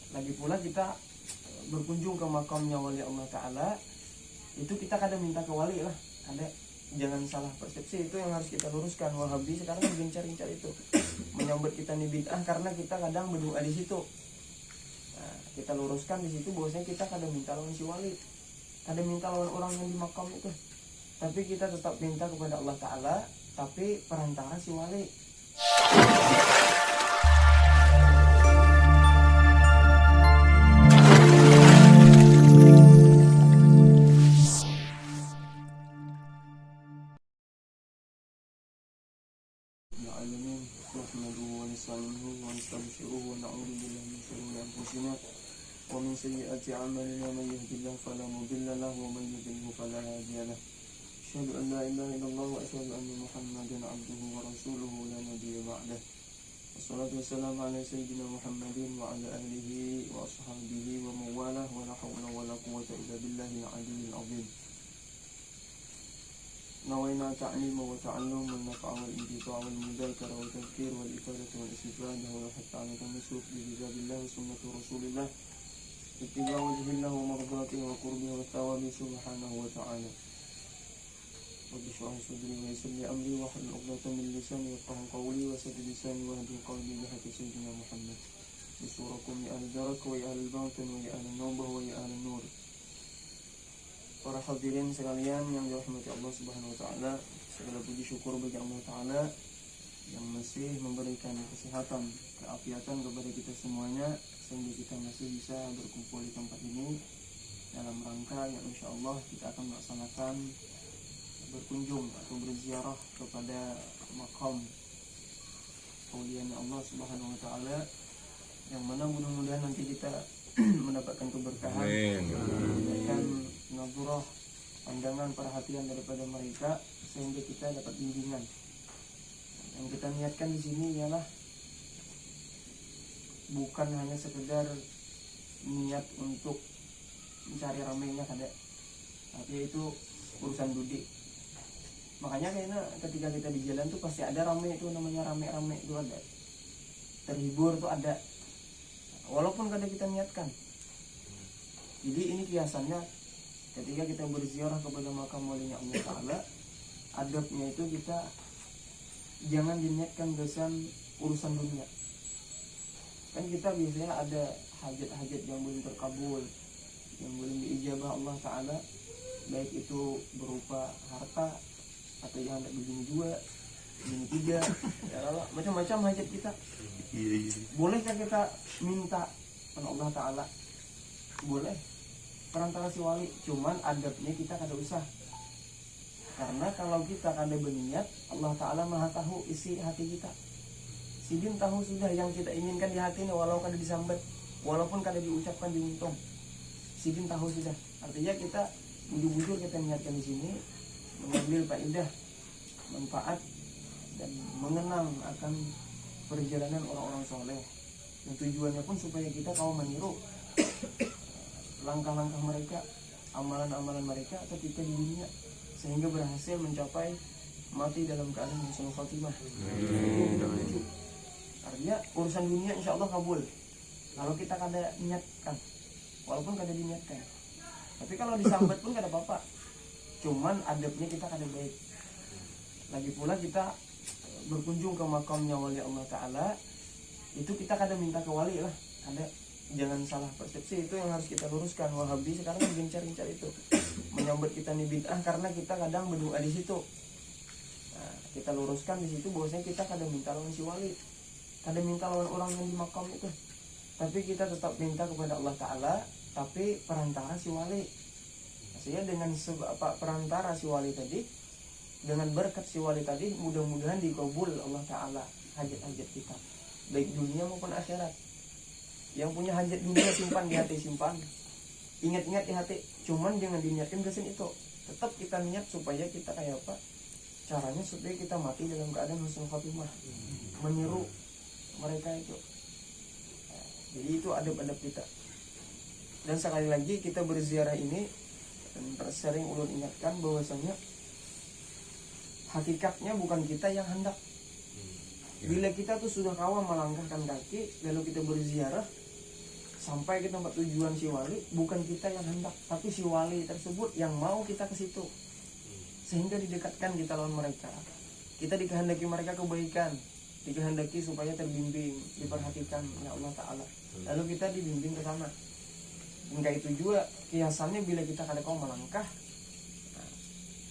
Lagi pula kita berkunjung ke makamnya wali Allah Ta'ala, itu kita kadang minta ke wali lah. Jangan salah persepsi, itu yang harus kita luruskan. Wahabi sekarang gencar-gencar itu menyambut kita nih bid'ah karena kita kadang berdoa di situ. Nah, kita luruskan di situ bahwasanya kita kadang minta lawan si wali, kadang minta lawan orang yang di makam itu, tapi kita tetap minta kepada Allah Ta'ala, tapi perantara si wali. ومن سيئات أعمالنا من يهد الله فلا مضل له ومن يضلل فلا هادي له أشهد أن لا إله إلا الله وأشهد أن محمدا عبده ورسوله لا نبي بعده والصلاة والسلام على سيدنا محمد وعلى آله وأصحابه ومن والاه ولا حول ولا قوة إلا بالله العلي العظيم نوينا تعليم وتعلم والنفع والانتفاع والمذاكرة والتذكير والإفادة والاستفادة وحتى على التمسك بكتاب الله وسنة رسول الله اتباع وجه الله ومرضاته وقربه والثواب سبحانه وتعالى. رب اشرح لي صدري ويسر لي امري واحلل عقدة من لساني يفقهوا قولي وسدد لساني واهدي قلبي بحق سيدنا محمد بصوركم يا اهل الدرك ويا اهل الباطن ويا اهل النوبة ويا اهل النور. Para hadirin sekalian yang dirahmati Allah Subhanahu wa taala, segala puji syukur bagi Allah Taala yang masih memberikan kesehatan, keafiatan kepada kita semuanya sehingga kita masih bisa berkumpul di tempat ini dalam rangka yang insya Allah kita akan melaksanakan berkunjung atau berziarah kepada makam aulianya Allah Subhanahu wa taala, yang mana mudah-mudahan nanti kita mendapatkan keberkahan, mendapatkan nazarah, pandangan, perhatian daripada mereka sehingga kita dapat bimbingan. Yang kita niatkan di sini ialah bukan hanya sekedar niat untuk mencari ramainya tapi itu urusan dudik. Makanya kayaknya ketika kita di jalan tuh pasti ada ramai, itu namanya rame-rame itu ada, terhibur tuh ada, walaupun kadang kita niatkan. Jadi ini kiasannya ketika kita berziarah kepada makam walinya Allah Ta'ala, adabnya itu kita jangan diniatkan besan urusan dunia. Kan kita biasanya ada hajat-hajat yang belum terkabul, yang belum diijabah Allah Ta'ala, baik itu berupa harta atau yang hendak begini dua, begini tiga, ya macam-macam hajat kita. Bolehkah kita minta kepada Allah Ta'ala? Boleh, perantara si wali, cuman adabnya kita kada usah. Karena kalau kita kada berniat, Allah Ta'ala maha tahu isi hati kita. Sidin tahu sudah yang kita inginkan di hati ini, walau kada disambat, walaupun kada diucapkan di untung, Sidin tahu sudah. Artinya kita bujur-bujur kita niatkan di sini mengambil faedah, manfaat dan mengenang akan perjalanan orang-orang soleh. Dan tujuannya pun supaya kita mau meniru langkah-langkah mereka, amalan-amalan mereka ketika di dunia, sehingga berhasil mencapai mati dalam keadaan husnul khatimah. Artinya urusan dunia insya Allah kabul kalau kita kada niatkan, walaupun kada diniatkan. Tapi kalau disambat pun kada apa-apa, cuman adabnya kita kada baik. Lagi pula kita berkunjung ke makamnya wali Allah Ta'ala, itu kita kada minta ke wali lah. Jangan salah persepsi, itu yang harus kita luruskan. Wahabi sekarang gencar-gencar itu menyambut kita nih bid'ah karena kita kadang berdoa di situ. Nah, kita luruskan di situ bahwasanya kita kadang minta lawan si wali, kadang minta lawan orang yang di makam itu, tapi kita tetap minta kepada Allah Ta'ala, tapi perantara si wali. Maksudnya dengan perantara si wali tadi, dengan berkat si wali tadi, mudah-mudahan dikabul Allah Ta'ala hajat-hajat kita, baik dunia maupun akhirat. Yang punya hajat dunia simpan di hati, simpan, ingat-ingat di hati, cuman jangan diniatkan ke sini itu. Tetap kita niat supaya kita kayak apa, caranya supaya kita mati dalam keadaan husnul khatimah, meniru mereka itu. Jadi itu adab-adab kita. Dan sekali lagi kita berziarah ini dan sering ulun ingatkan bahwasanya hakikatnya bukan kita yang hendak. Bila kita tuh sudah kawan melangkahkan kaki lalu kita berziarah, sampai ke tempat tujuan si wali, bukan kita yang hendak, tapi si wali tersebut yang mau kita ke situ, sehingga didekatkan kita lawan mereka. Kita dikehendaki mereka kebaikan, dikehendaki supaya terbimbing, diperhatikan oleh Allah Ta'ala, lalu kita dibimbing ke sana. Enggak itu juga kiasannya bila kita kada kau melangkah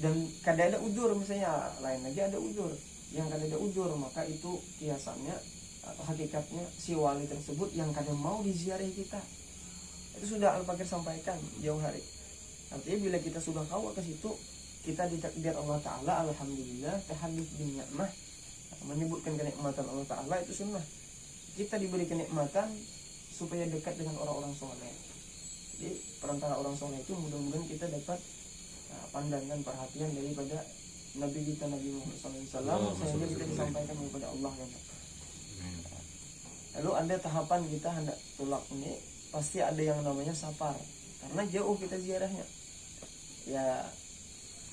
dan kada ada udur, misalnya lain lagi ada udur, yang kada ada udur, maka itu kiasannya atau hakikatnya si wali tersebut yang kada mau diziarahi kita. Itu sudah Al-Fakir sampaikan jauh hari. Artinya bila kita sudah kawa ke situ, kita ditakdir Allah Ta'ala, alhamdulillah, tahadduts bin ni'mah, menyebutkan kenikmatan Allah Ta'ala itu sunnah. Kita diberi kenikmatan supaya dekat dengan orang-orang soleh. Jadi perantara orang soleh itu mudah-mudahan kita dapat pandangan perhatian daripada Nabi kita Nabi Muhammad SAW, sehingga kita disampaikan kepada Allah kan. Lalu ada tahapan kita hendak tulak ini, pasti ada yang namanya safar, karena jauh kita ziarahnya. Ya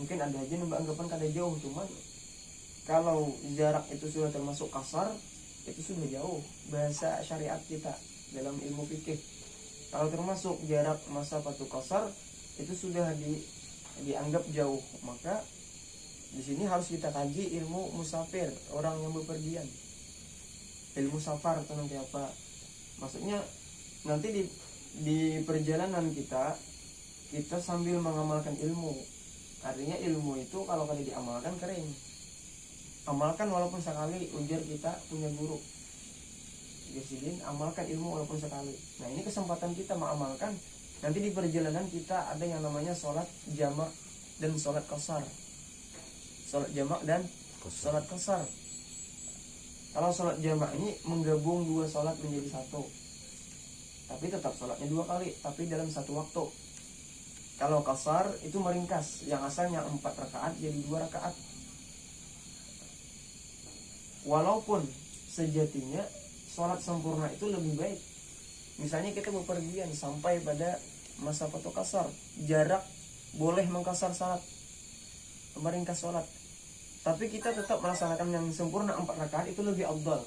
mungkin ada aja anggapan kada jauh, cuman kalau jarak itu sudah termasuk kasar, itu sudah jauh bahasa syariat kita dalam ilmu fikih. Kalau termasuk jarak masa patu kasar, itu sudah dianggap jauh, maka di sini harus kita kaji ilmu musafir, orang yang bepergian. Ilmu safar itu nanti apa? Maksudnya nanti di perjalanan kita sambil mengamalkan ilmu. Artinya ilmu itu kalau kada diamalkan kering. Amalkan walaupun sekali, ujar kita punya guru. Jadi amalkan ilmu walaupun sekali. Nah ini kesempatan kita mengamalkan. Nanti di perjalanan kita ada yang namanya sholat jamak dan sholat qasar. Sholat jamak dan sholat qasar. Kalau sholat jamak ini menggabung dua sholat menjadi satu, tapi tetap sholatnya dua kali, tapi dalam satu waktu. Kalau qasar itu meringkas, yang asalnya 4 rakaat jadi 2 rakaat. Walaupun sejatinya sholat sempurna itu lebih baik. Misalnya kita bepergian sampai pada masa patu qasar, jarak boleh mengkasar sholat, meringkas sholat, tapi kita tetap melaksanakan yang sempurna 4 rakaat, itu lebih afdal.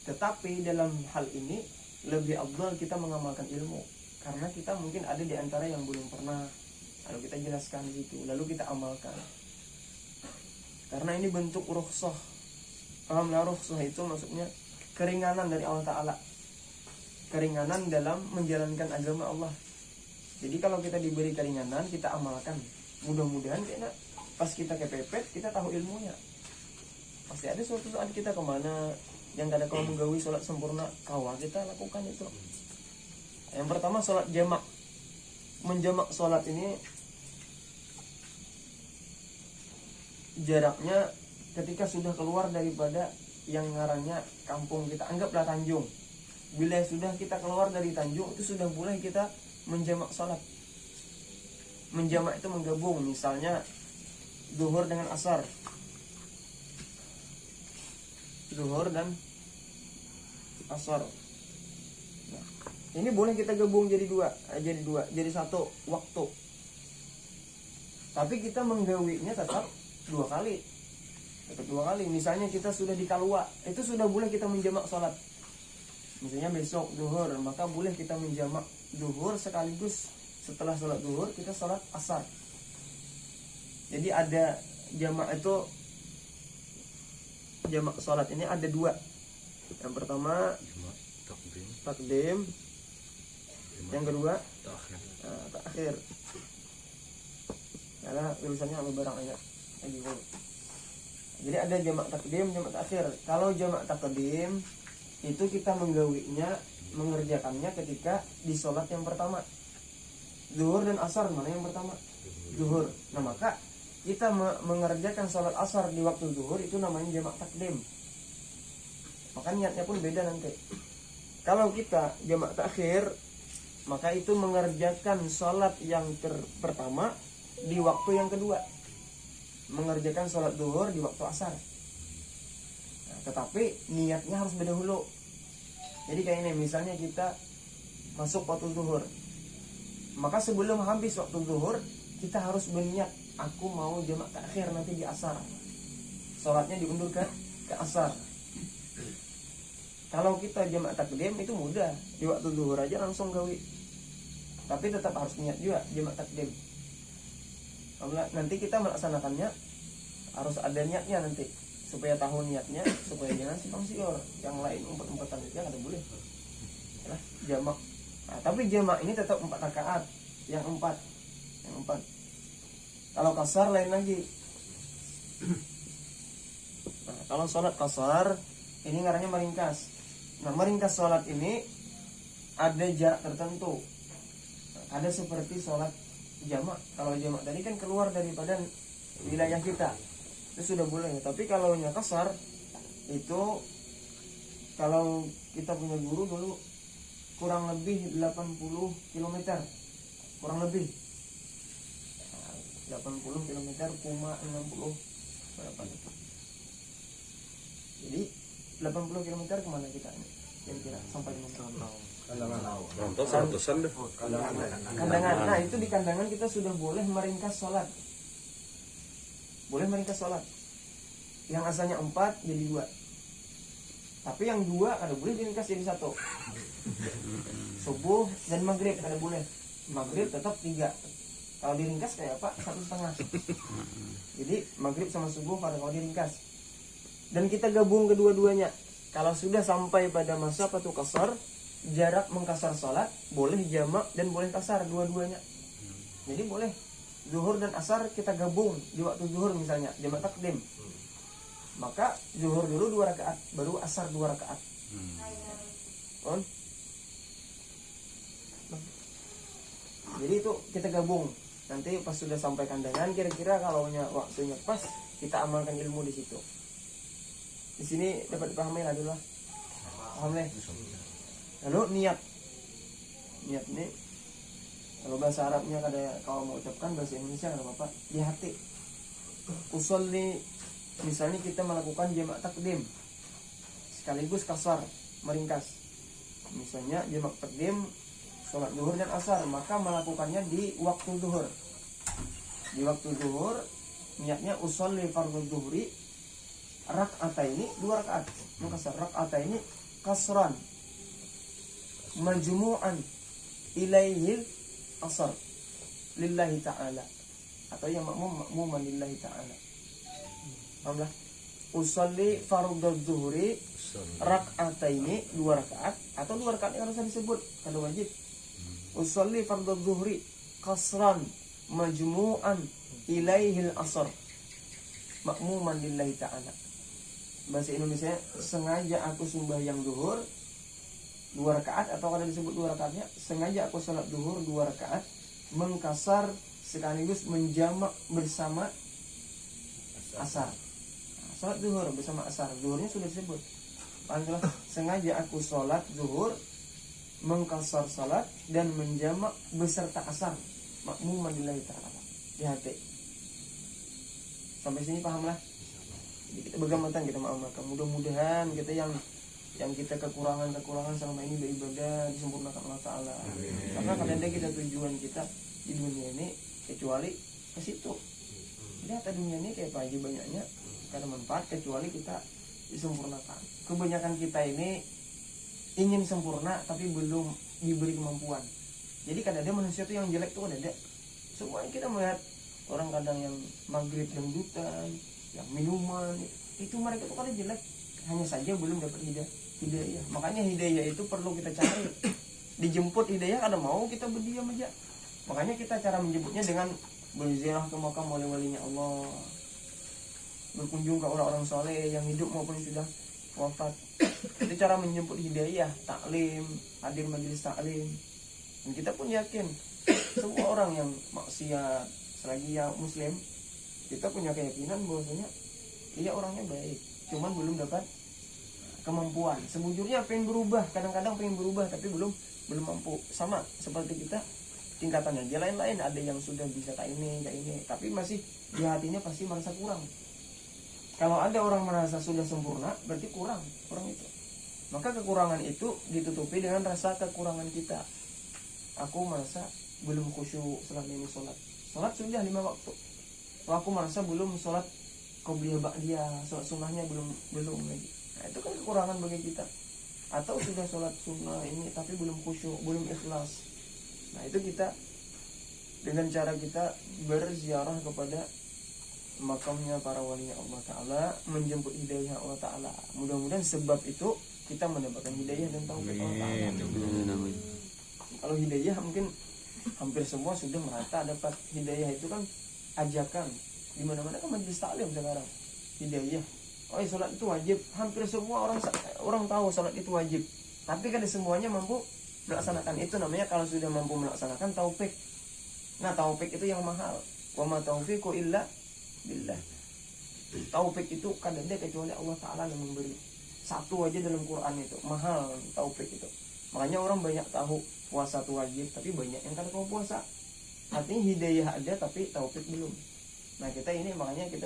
Tetapi dalam hal ini lebih afdal kita mengamalkan ilmu, karena kita mungkin ada di antara yang belum pernah, lalu kita jelaskan di situ, lalu kita amalkan. Karena ini bentuk rukhsah. Pahamlah rukhsah itu maksudnya keringanan dari Allah Ta'ala, keringanan dalam menjalankan agama Allah. Jadi kalau kita diberi keringanan, kita amalkan. Mudah-mudahan kayaknya pas kita kepepet, kita tahu ilmunya. Pasti ada suatu saat kita kemana yang gak ada kau menggawi sholat sempurna, kawal kita lakukan itu. Yang pertama sholat jamak. Menjamak sholat ini jaraknya ketika sudah keluar daripada yang ngarannya kampung kita, anggaplah Tanjung. Bila sudah kita keluar dari Tanjung, itu sudah boleh kita menjamak sholat. Menjamak itu menggabung, misalnya zuhur dengan asar, zuhur dan asar. Nah, ini boleh kita gabung jadi dua, jadi satu waktu. Tapi kita menggawinya tetap 2 kali. Tetap 2 kali. Misalnya kita sudah di Kalua, itu sudah boleh kita menjamak sholat. Misalnya besok zuhur, maka boleh kita menjamak zuhur sekaligus setelah sholat zuhur kita sholat asar. Jadi ada jamak itu, jamak sholat ini ada 2. Yang pertama takdim, yang kedua takhir. Karena tulisannya sama barang aja. Jadi ada jamak takdim, jamak takhir. Kalau jamak takdim itu kita menggawinya, mengerjakannya ketika di sholat yang pertama. Zuhur dan asar, mana yang pertama? Zuhur. Nah maka kita mengerjakan sholat asar di waktu zuhur, itu namanya jamak takdim. Maka niatnya pun beda nanti. Kalau kita jamak takhir, maka itu mengerjakan sholat yang pertama di waktu yang kedua, mengerjakan sholat zuhur di waktu asar. Nah, tetapi niatnya harus berdahulu. Jadi kayak ini, misalnya kita masuk waktu zuhur, maka sebelum habis waktu zuhur kita harus berniat, aku mau jamak takhir nanti di asar, sholatnya diundur ke asar. Kalau kita jamak takdim itu mudah, di waktu zuhur aja langsung gawe. Tapi tetap harus niat juga jamak takdim. Nanti kita melaksanakannya harus ada niatnya nanti, supaya tahu niatnya, supaya jangan simpang siur. Yang lain umpet-umpetan itu ada boleh. Nah, jamak. Nah, tapi jamak ini tetap 4 rakaat, yang 4. Kalau kasar lain lagi. Nah, kalau sholat kasar ini ngarannya meringkas. Nah, meringkas sholat ini ada jarak tertentu. Nah, ada seperti sholat jamak. Kalau jamak tadi kan keluar daripada wilayah kita, itu sudah boleh. Tapi kalau nya kasar itu, kalau kita punya guru dulu kurang lebih 80 km, kurang lebih 80 km, 60 berapa itu. Jadi 80 km kemana kita ini? Kira-kira sampai dengan kandangan. Nah, itu di kandangan kita sudah boleh meringkas sholat. Boleh meringkas sholat. Yang asalnya 4 jadi 2. Tapi yang 2 ada boleh diringkas jadi 1. Subuh dan maghrib ada boleh. Maghrib tetap 3. Kalau diringkas kayak apa? 1,5. Jadi maghrib sama subuh pada kalau diringkas. Dan kita gabung kedua-duanya. Kalau sudah sampai pada masa patu kasar, jarak mengkasar sholat, boleh jamak dan boleh kasar dua-duanya. Jadi boleh zuhur dan asar kita gabung di waktu zuhur misalnya, jamak takdim. Maka zuhur dulu 2 rakaat, baru asar 2 rakaat. Jadi itu kita gabung. Nanti pas sudah sampai kandangan, kira-kira kalau waktunya pas, kita amalkan ilmu di situ. Di sini dapat dipahami lah dulu. Paham deh. Lalu niat ini, kalau bahasa Arabnya kalau mau ucapkan, bahasa Indonesia nggak apa-apa, di hati. Usul nih, misalnya kita melakukan jamak takdim sekaligus kasar, meringkas. Misalnya jamak takdim sholat zuhur dan asar, maka melakukannya di waktu zuhur. Di waktu zuhur niatnya usolli fardhu zuhri rak'ataini 2 rakaat. Mengkasar rak'ataini kasran majmu'an ilaihil asar lillahi ta'ala, atau yang makmuman lillahi ta'ala. Alhamdulillah. Usolli fardhu zuhri rak'ataini 2 rakaat, atau 2 rakaat yang harus disebut kalau wajib. Usolli fardhu zuhri kasran majmu'an ilaihil asar makmuman lillahi ta'ala. Bahasa Indonesia, sengaja aku sembahyang zuhur 2 rakaat, atau kalau disebut 2 rakaatnya, sengaja aku sholat zuhur 2 rakaat mengkasar sekaligus menjamak bersama asar. Nah, sholat zuhur bersama asar, zuhurnya sudah disebut. Panggil, sengaja aku sholat zuhur mengkasar salat dan menjamak beserta asar makmuman lillahi ta'ala. Di hati. Sampai sini pahamlah. Jadi kita bergamatan, kita mengamalkan. Mudah-mudahan kita yang kita kekurangan selama ini beribadah disempurnakan Allah Ta'ala. Karena kadang-kadang kita tujuan kita di dunia ini kecuali ke situ. Lihat dunia ini kayak apa aja banyaknya, karena manfaat kecuali kita disempurnakan. Kebanyakan kita ini ingin sempurna tapi belum diberi kemampuan. Jadi kadang-kadang manusia itu yang jelek tuh ada. Semuanya kita melihat orang kadang yang maghrib dangdutan, yang minuman, itu mereka tuh kadang jelek, hanya saja belum dapat hidayah. Makanya hidayah itu perlu kita cari. Dijemput hidayah kadang mau kita berdiam aja. Makanya kita cara menjemputnya dengan berziarah ke makam wali-walinya Allah, berkunjung ke orang-orang soleh yang hidup maupun sudah wafat. Itu cara menjemput hidayah, taklim, hadir majelis taklim. Dan kita pun yakin semua orang yang maksiat selagi yang muslim, kita punya keyakinan bahwasanya dia orangnya baik, cuman belum dapat kemampuan. Sebujurnya pengen berubah, kadang-kadang pengen berubah tapi belum mampu. Sama seperti kita, tingkatannya dia lain-lain. Ada yang sudah bisa kayak ini, tapi masih di hatinya pasti merasa kurang. Kalau ada orang merasa sudah sempurna, berarti kurang itu. Maka kekurangan itu ditutupi dengan rasa kekurangan kita. Aku merasa belum khusyuk selama ini sholat sudah 5 waktu. Aku merasa belum sholat qobliyah ba'diyah, sholat sunnahnya belum lagi. Nah, itu kan kekurangan bagi kita. atau sudah sholat sunnah ini tapi belum khusyuk, belum ikhlas. Nah itu kita dengan cara kita berziarah kepada makamnya para wali Allah Ta'ala, menjemput hidayah Allah Ta'ala. Mudah-mudahan sebab itu kita mendapatkan hidayah dan taufik Allah Ta'ala. Kalau hidayah mungkin hampir semua sudah merata dapat hidayah. Itu kan ajakan di mana-mana kan majelis taklim sekarang. Hidayah, oh sholat itu wajib. Hampir semua orang tahu sholat itu wajib, tapi kan semuanya mampu melaksanakan. Itu namanya kalau sudah mampu melaksanakan taufik. Nah taufik itu yang mahal. Wa ma taufiqu illa billah. Taufik itu kadang ada kecuali Allah Ta'ala yang memberi. Satu aja dalam Quran itu mahal taufik itu. Makanya orang banyak tahu puasa itu wajib, tapi banyak yang kada tahu puasa. Artinya hidayah ada tapi taufik belum. Nah kita ini makanya kita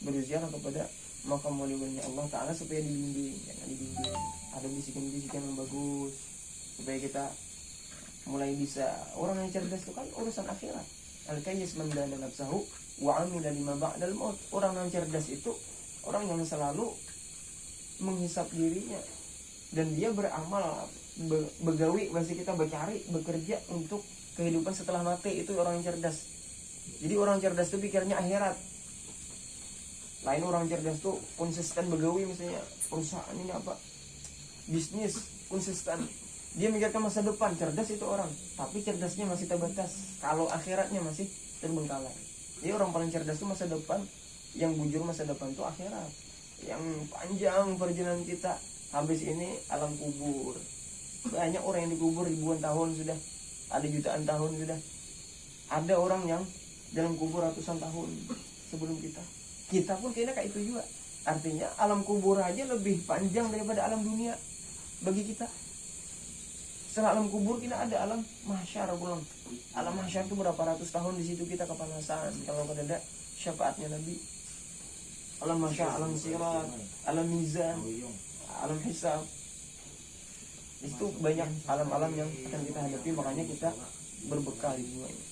berziarah kepada makam wali-wali Allah Ta'ala supaya dibimbing, jangan dibimbing. Ada bisikan-bisikan yang bagus supaya kita mulai bisa. Orang yang cerdas itu kan urusan akhirat. Al-kayyis man dana nafsahu wa amila lima ba'dal maut. Orang yang cerdas itu orang yang selalu menghisap dirinya dan dia beramal, begawi, masih kita bekerja untuk kehidupan setelah mati. Itu orang yang cerdas. Jadi orang cerdas itu pikirnya akhirat. Lain orang cerdas tuh konsisten begawi, misalnya perusahaan ini apa, bisnis konsisten, dia mikirkan masa depan. Cerdas itu orang, tapi cerdasnya masih terbatas. Kalau akhiratnya masih terbengkalai. Jadi orang paling cerdas itu masa depan, yang bujur masa depan itu akhirat. Yang panjang perjalanan kita, habis ini alam kubur. Banyak orang yang dikubur ribuan tahun sudah, ada jutaan tahun sudah. Ada orang yang dalam kubur ratusan tahun sebelum kita. Kita pun kayaknya kayak itu juga. Artinya alam kubur aja lebih panjang daripada alam dunia bagi kita. Setelah alam kubur kita ada alam mahsyar pulang. Alam mahsyar itu berapa ratus tahun, di situ kita kepanasan kalau ada syafaatnya Nabi. Alam mahsyar, alam sirat, alam mizan, alam hisab. Itu banyak alam-alam yang akan kita hadapi, makanya kita berbekal di semuanya.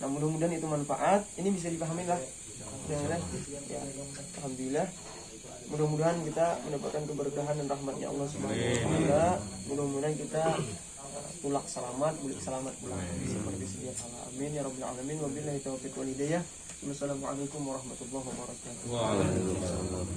Nah mudah-mudahan itu manfaat. Ini bisa dipahami lah. Ya, alhamdulillah. Mudah-mudahan kita mendapatkan keberkahan dan rahmatnya Allah Subhanahu wa taala. Mudah-mudahan kita tulak selamat, balik selamat pulang seperti sedia kala. Amin ya rabbal alamin. Wabillahi taufiq wal hidayah. Wassalamualaikum warahmatullahi wabarakatuh. Waalaikumsalam.